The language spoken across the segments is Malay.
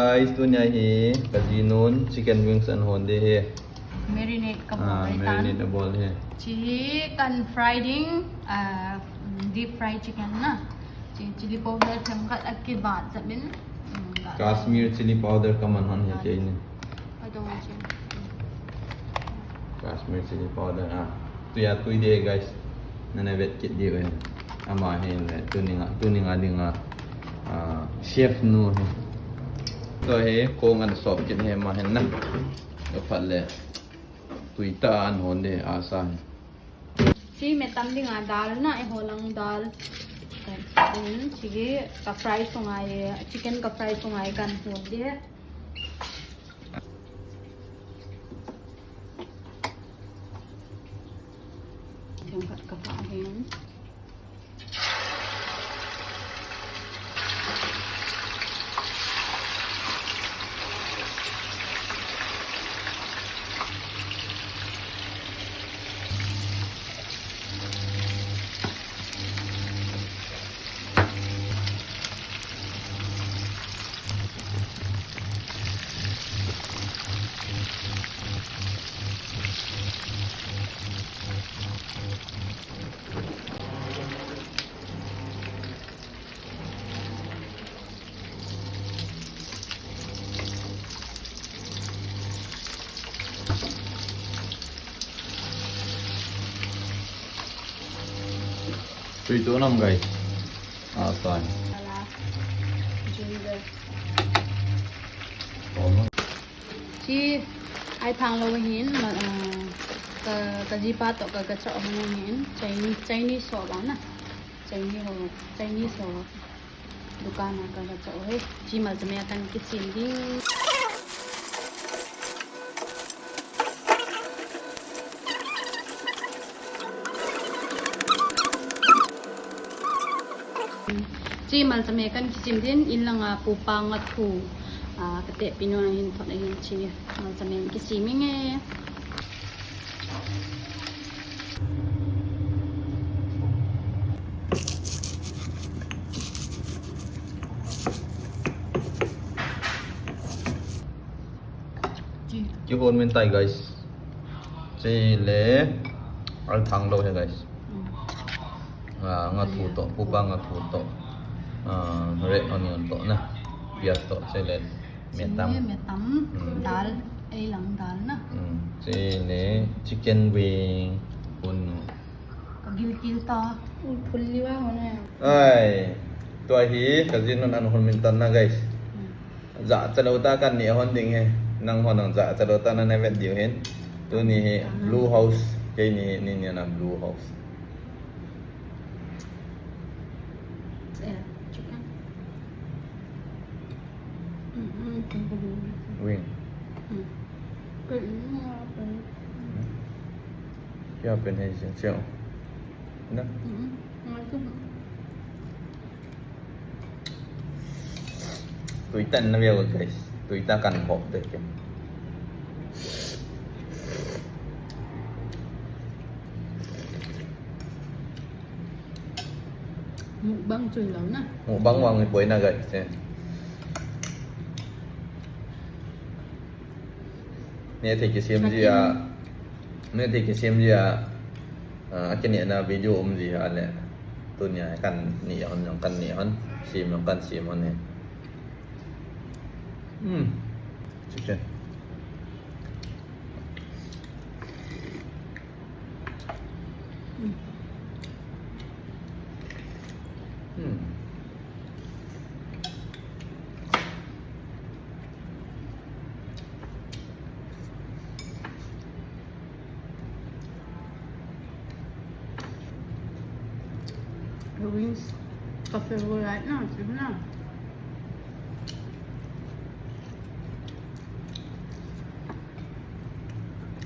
guys, tu nya he kajinun chicken wings and honde he. Marinate ka po. Marinate na ball he. Chicken frieding, deep fried chicken na. Chili powder chamkat at kibat sabin. Kashmir chili powder ka man han he kay ni. Ito nga siya. Kashmir chili powder tu ya tu dia guys. Nana vet kit dia he. Ama he le tu ni nga dinga chef nu he. To he ko ngan sop kit he ma hen na. Yo phat le tuita an honde asa he. Si मैं तम दिंगा दाल ना ए होलंग दाल sige ka fry sungai chicken ka fry sungai kan hon dia jangkat ka pa hin Tu itu nam guys. Asa he. ala ginger chi ai thang lo hin ma ka ji pa to ka cha ho hin Chinese so ba na Chinese so dukan ka cha ho chi ma jame kan ki sim ding chi mal sa me kan kisim din in lang pupang at hu kate pino na hin thot na hin chi mal sa me kisiming Chứ hôn bên tay guys. Chỉ lẽ al thang đâu he guys. Nga thu to, pupa nga thu to. Red onion to na. Pias to sẽ metam. metam dal ai lang dal na Chỉ lẽ chicken wing pun. ka gil ta phulli wa hone Ai, tua hi kazin non an hon min tan na guys. Dạ chalo ta kan ni hon ding he. Nang hon ang dạ chalo ta na na vet dio hen. Tu ni he blue house. Kay ni na blue house. chicken Wing. Kaya pen hay siya. Na. Tuitan na biya guys. Tuita kan hop deh. mukbang chui lâu na Một băng hoàng buổi na guys. Nè thì cái xem gì nè thì cái xem gì cái này là video gì lẹ. Tôi nhà kan ni on yang kan ni on. Sim yang kan sim on ne. Chicken. the wings ka favorite na sige na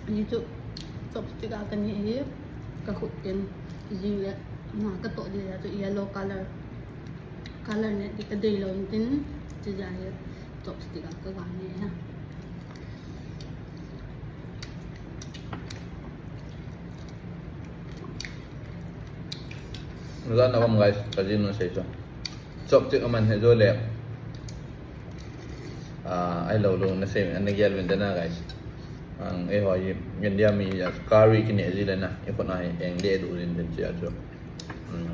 YouTube chopstick akan ni ka khut tin zile na ka to dia to yellow color ni di ka dei lo tin ti jai chopstick ka ga ni ha Rất là không guys, cái gì nó sẽ cho chọc chữ mình hệ rồi lẹp ai lâu luôn nó xem anh nghe bên đó guys ai hỏi nhân dia mi curry kini aja lah na ikut na yang dia dulu dan dia tu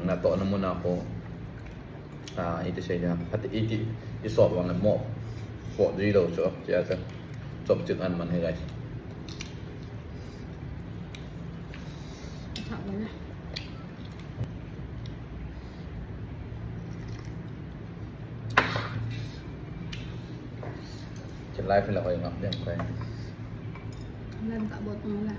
na to na muna ako itu saja hati iki isop wang mo po di đâu so dia tu chop chuk an man hai guys Thật rồi nè. trên live là phải ngọc đêm quay Lên cả bột ngon nè.